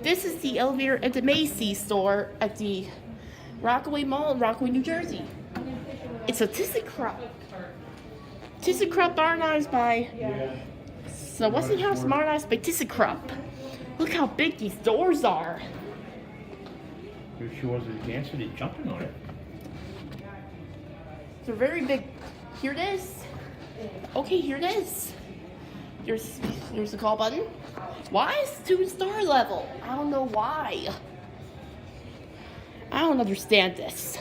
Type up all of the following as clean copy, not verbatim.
This is the elevator at the Macy store at the Rockaway Mall in Rockaway, New Jersey. It's a ThyssenKrupp. ThyssenKrupp modernized by the Westinghouse modernized by ThyssenKrupp. Look how big these doors are. If she was advanced, they're jumping on it. They're very big. Here it is. Okay, here it is. There's the call button. Why is it 2-star level? I don't know why. I don't understand this.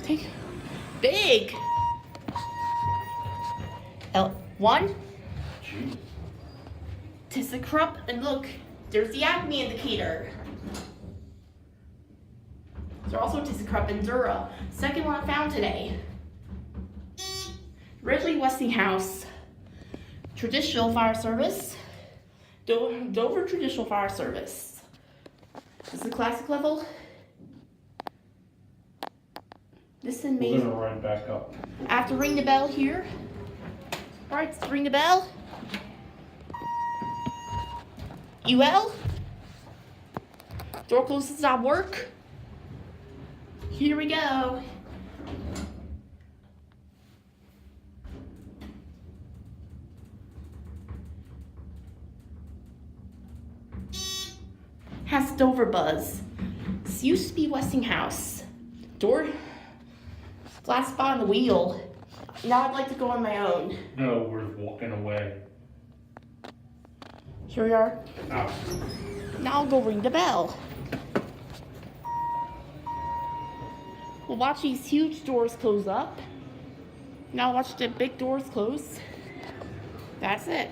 Take big. L1. Jeez. ThyssenKrupp, and look, there's the Acme indicator. There's also ThyssenKrupp and Dura. Second one I found today. Originally Westinghouse. Traditional fire service. Dover traditional fire service. This is the classic level. This is Macy. We're gonna run back up. I have to ring the bell here. Alright, let's ring the bell. UL. Door closes does not work. Here we go. Has Dover buzz. This used to be Westinghouse. Door, glass spot on the wheel. Now I'd like to go on my own. No, we're walking away. Here we are. Out. Now I'll go ring the bell. We'll watch these huge doors close up. Now watch the big doors close. That's it.